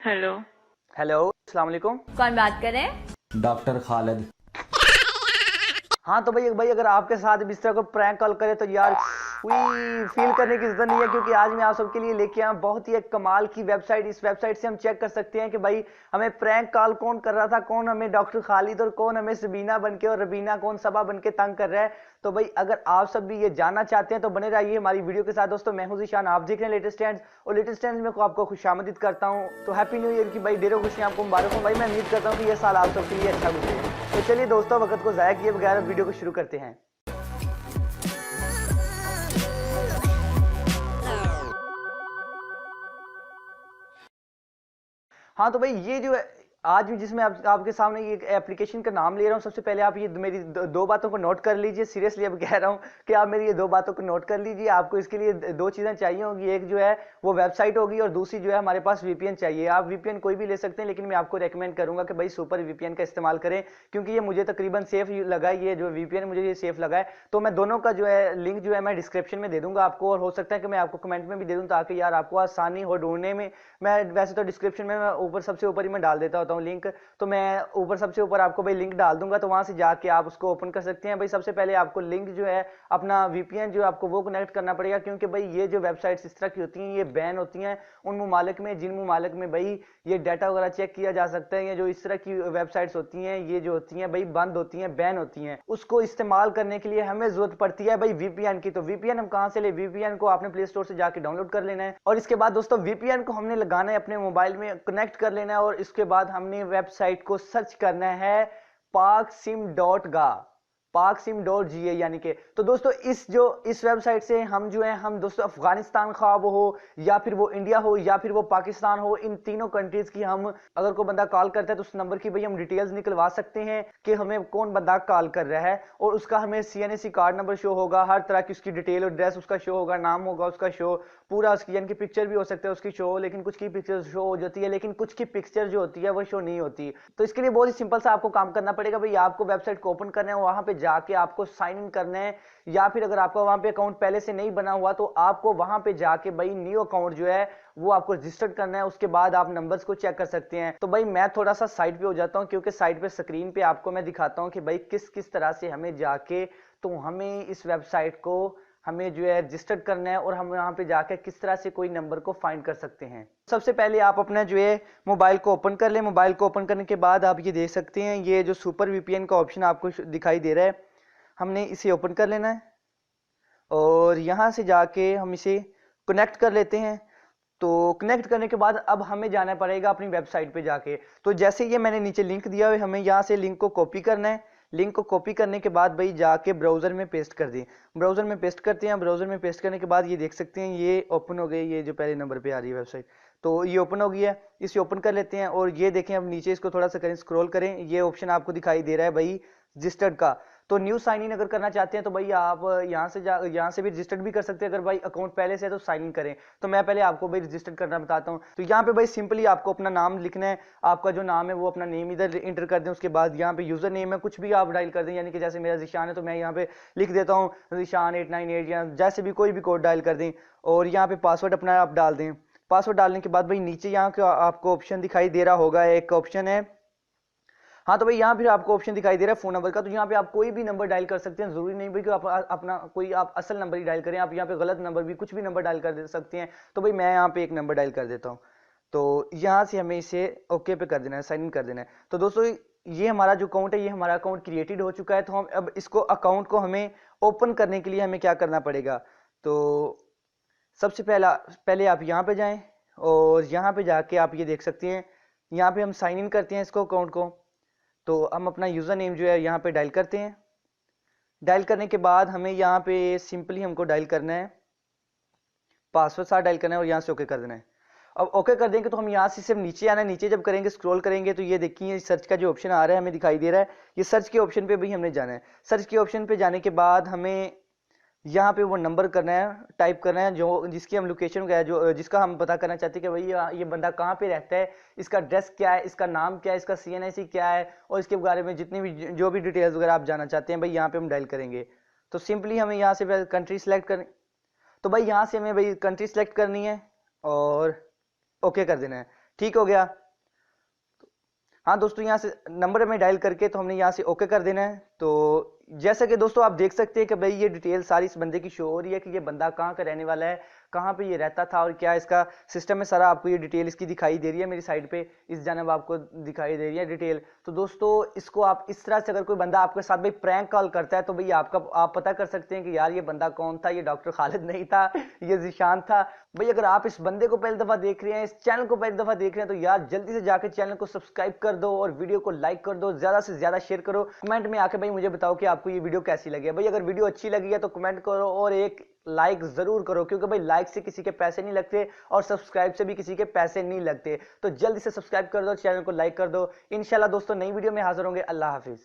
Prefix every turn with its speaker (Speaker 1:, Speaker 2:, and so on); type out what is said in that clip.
Speaker 1: Hello.
Speaker 2: Hello, अस्सलाम वालेकुम।
Speaker 3: कौन बात कर रहे हैं?
Speaker 4: डॉक्टर खालिद।
Speaker 2: हाँ तो भाई अगर आपके साथ भी इस तरह को प्रैंक कॉल करे तो यार कोई फील करने की जरूरत नहीं है, क्योंकि आज मैं आप सबके लिए लेके आया हूं बहुत ही एक कमाल की वेबसाइट। इस वेबसाइट से हम चेक कर सकते हैं कि भाई हमें प्रैंक कॉल कौन कर रहा था, कौन हमें डॉक्टर खालिद और कौन हमें सबीना बनके और रबीना कौन सबा बनके तंग कर रहा है। तो भाई अगर आप सब भी ये जानना चाहते हैं तो बने रहिए हमारी वीडियो के साथ। दोस्तों मैं हूं ज़ीशान, आप देख रहे हैं लेटेस्ट ट्रेंड्स, और लेटेस्ट ट्रेंड्स में आपको खुशामदीद करता हूं। तो हैप्पी न्यू ईयर की भाई ढेरों खुशियां आपको मुबारक हो भाई। मैं उम्मीद करता हूं कि ये साल आप सबके लिए अच्छा गुजरे। तो चलिए दोस्तों, वक्त को ज़ाया किए बगैर वीडियो को शुरू करते हैं। हाँ तो भाई ये जो है आज भी जिसमें आपके सामने ये एप्लीकेशन का नाम ले रहा हूँ, सबसे पहले आप ये मेरी दो बातों को नोट कर लीजिए। सीरियसली अब कह रहा हूँ कि आप मेरी ये दो बातों को नोट कर लीजिए। आपको इसके लिए दो चीज़ें चाहिए होंगी, एक जो है वो वेबसाइट होगी और दूसरी जो है हमारे पास वीपीएन चाहिए। आप वीपीएन कोई भी ले सकते हैं, लेकिन मैं आपको रेकमेंड करूंगा कि भाई सुपर वीपीएन का इस्तेमाल करें, क्योंकि ये मुझे तकरीबन सेफ लगा है। ये जो वीपीएन मुझे ये सेफ लगा है, तो मैं दोनों का जो है लिंक जो है मैं डिस्क्रिप्शन में दे दूंगा आपको, और हो सकता है कि मैं आपको कमेंट में भी दे दूं, ताकि यार आपको आसानी हो ढूंढने में। मैं वैसे तो डिस्क्रिप्शन में मैं ऊपर सबसे ऊपर ही मैं डाल देता होता हूँ लिंक, तो मैं ऊपर सबसे ऊपर आपको भाई लिंक डाल दूंगा, तो वहां से जाके आप उसको ओपन कर सकते हैं। भाई सबसे पहले आपको लिंक जो है अपना वीपीएन जो आपको वो कनेक्ट करना पड़ेगा, क्योंकि भाई ये जो वेबसाइट्स इस तरह की होती हैं ये बैन होती हैं उन ममालिक में जिन ममालिक में भाई ये डाटा वगैरह चेक किया जा सकता है। ये जो इस तरह की वेबसाइट्स होती हैं ये जो होती हैं भाई बंद होती हैं, बैन होती हैं। उसको इस्तेमाल करने के लिए हमें जरूरत पड़ती है भाई वीपीएन की। तो वीपीएन हम कहां से ले? वीपीएन को आपने प्ले स्टोर से जाके डाउनलोड कर लेना है, और इसके बाद दोस्तों वीपीएन को हमने लगाना है अपने मोबाइल में, कनेक्ट कर लेना है, और इसके बाद हमने वेबसाइट को सर्च करना है पाकसिम.गा, पाकसिम.ga यानी कि। तो दोस्तों इस वेबसाइट से हम जो है हम दोस्तों अफगानिस्तान ख्वाब हो या फिर वो इंडिया हो या फिर वो पाकिस्तान हो, इन तीनों कंट्रीज की हम अगर कोई बंदा कॉल करता है तो उस नंबर की भाई हम डिटेल्स निकलवा सकते हैं कि हमें कौन बंदा कॉल कर रहा है, और उसका हमें सीएनएसी कार्ड नंबर शो होगा, हर तरह की उसकी डिटेल और एड्रेस उसका शो होगा, नाम होगा उसका शो पूरा उसकी, यानी कि पिक्चर भी हो सकता है उसकी शो, लेकिन कुछ की पिक्चर शो हो जाती है लेकिन कुछ की पिक्चर जो होती है वो शो नहीं होती। तो इसके लिए बहुत ही सिंपल सा आपको काम करना पड़ेगा भाई। आपको वेबसाइट को ओपन करना है, वहां पे जाके आपको साइन इन करना है, या फिर अगर आपका वहां पे अकाउंट पहले से नहीं बना हुआ तो आपको वहां पे जाके भाई न्यू अकाउंट जो है वो आपको रजिस्टर्ड करना है। उसके बाद आप नंबर्स को चेक कर सकते हैं। तो भाई मैं थोड़ा सा साइड पे हो जाता हूं, क्योंकि साइड पे स्क्रीन पे आपको मैं दिखाता हूं कि भाई किस किस तरह से हमें जाके, तो हमें इस वेबसाइट को हमें जो है रजिस्टर्ड करना है, और हम यहाँ पे जाकर किस तरह से कोई नंबर को फाइंड कर सकते हैं। सबसे पहले आप अपना जो है मोबाइल को ओपन कर लें। मोबाइल को ओपन करने के बाद आप ये देख सकते हैं ये जो सुपर वीपीएन का ऑप्शन आपको दिखाई दे रहा है, हमने इसे ओपन कर लेना है, और यहाँ से जाके हम इसे कनेक्ट कर लेते हैं। तो कनेक्ट करने के बाद अब हमें जाना पड़ेगा अपनी वेबसाइट पे जाके। तो जैसे ये मैंने नीचे लिंक दिया हुआ है, हमें यहाँ से लिंक को कॉपी करना है। लिंक को कॉपी करने के बाद भाई जाके ब्राउजर में पेस्ट कर दें। ब्राउजर में पेस्ट करते हैं। ब्राउजर में पेस्ट करने के बाद ये देख सकते हैं ये ओपन हो गई, ये जो पहले नंबर पे आ रही है वेबसाइट, तो ये ओपन हो गई है। इसे ओपन कर लेते हैं, और ये देखें अब नीचे इसको थोड़ा सा करें, स्क्रॉल करें, ये ऑप्शन आपको दिखाई दे रहा है भाई रजिस्टर्ड का। तो न्यू साइन इन अगर करना चाहते हैं तो भाई आप यहाँ से भी रजिस्टर्ड भी कर सकते हैं। अगर भाई अकाउंट पहले से है तो साइन इन करें। तो मैं पहले आपको भाई रजिस्टर्ड करना बताता हूँ। तो यहाँ पे भाई सिंपली आपको अपना नाम लिखना है, आपका जो नाम है वो अपना नेम इधर इंटर कर दें। उसके बाद यहाँ पे यूजर नेम है कुछ भी आप डायल कर दें, यानी कि जैसे मेरा ज़ीशान है तो मैं यहाँ पे लिख देता हूँ ज़ीशान 898, या जैसे भी कोई भी कोड डायल कर दें, और यहाँ पे पासवर्ड अपना आप डाल दें। पासवर्ड डालने के बाद भाई नीचे यहाँ का आपको ऑप्शन दिखाई दे रहा होगा, एक ऑप्शन है, हाँ तो भाई यहाँ फिर आपको ऑप्शन दिखाई दे रहा है फोन नंबर का। तो यहाँ पे आप कोई भी नंबर डायल कर सकते हैं, जरूरी नहीं भाई कि आप अपना कोई आप असल नंबर ही डायल करें, आप यहाँ पे गलत नंबर भी कुछ भी नंबर डायल कर सकते हैं। तो भाई मैं यहाँ पे एक नंबर डायल कर देता हूँ। तो यहाँ से हमें इसे ओके पे कर देना है, साइन इन कर देना है। तो दोस्तों ये हमारा जो अकाउंट है ये हमारा अकाउंट क्रिएटेड हो चुका है। तो हम अब इसको अकाउंट को हमें ओपन करने के लिए हमें क्या करना पड़ेगा? तो सबसे पहले आप यहाँ पे जाएं, और यहाँ पे जाके आप ये देख सकते हैं यहाँ पे हम साइन इन करते हैं इसको अकाउंट को। तो हम अपना यूज़र नेम जो है यहाँ पे डायल करते हैं। डायल करने के बाद हमें यहाँ पे सिंपली हमको डायल करना है, पासवर्ड साथ डायल करना है, और यहाँ से ओके कर देना है। अब ओके कर देंगे तो हम यहाँ से सिर्फ नीचे आना है। नीचे जब करेंगे स्क्रॉल करेंगे तो ये देखिए सर्च का जो ऑप्शन आ रहा है हमें दिखाई दे रहा है, ये सर्च के ऑप्शन पे भी हमने जाना है। सर्च के ऑप्शन पे जाने के बाद हमें यहाँ पे वो नंबर करना है, टाइप करना है जो जिसकी हम लोकेशन का है, जो जिसका हम पता करना चाहते हैं कि भाई ये बंदा कहाँ पे रहता है, इसका एड्रेस क्या है, इसका नाम क्या है, इसका सीएनआईसी क्या है, और इसके बारे में जितनी भी जो भी डिटेल्स वगैरह आप जानना चाहते हैं भाई यहाँ पे हम डायल करेंगे। तो सिंपली हमें यहाँ से कंट्री सेलेक्ट करें। तो भाई यहाँ से हमें भाई कंट्री सेलेक्ट करनी है और ओके कर देना है। ठीक हो गया। हाँ दोस्तों, यहाँ से नंबर में डायल करके तो हमने यहाँ से ओके कर देना है। तो जैसा कि दोस्तों आप देख सकते हैं कि भाई ये डिटेल सारी इस बंदे की शो हो रही है कि ये बंदा कहाँ का रहने वाला है, कहाँ पे ये रहता था और क्या इसका सिस्टम में सारा आपको ये डिटेल इसकी दिखाई दे रही है। मेरी साइड पे इस जानब आपको दिखाई दे रही है डिटेल। तो दोस्तों इसको आप इस तरह से, अगर कोई बंदा आपके साथ भाई प्रैंक कॉल करता है तो भाई आप पता कर सकते हैं कि यार ये बंदा कौन था, ये डॉक्टर खालिद नहीं था, ये जिशान था। भाई अगर आप इस बंदे को पहली दफा देख रहे हैं, इस चैनल को पहली दफा देख रहे हैं, तो यार जल्दी से जाकर चैनल को सब्सक्राइब कर दो और वीडियो को लाइक कर दो, ज्यादा से ज्यादा शेयर करो। कमेंट में आके भाई मुझे बताओ कि आपको ये वीडियो कैसी लगी है। भाई अगर वीडियो अच्छी लगी है तो कमेंट करो और एक लाइक जरूर करो, क्योंकि भाई लाइक से किसी के पैसे नहीं लगते और सब्सक्राइब से भी किसी के पैसे नहीं लगते। तो जल्दी से सब्सक्राइब कर दो, चैनल को लाइक कर दो। इंशाल्लाह दोस्तों नई वीडियो में हाजिर होंगे। अल्लाह हाफिज।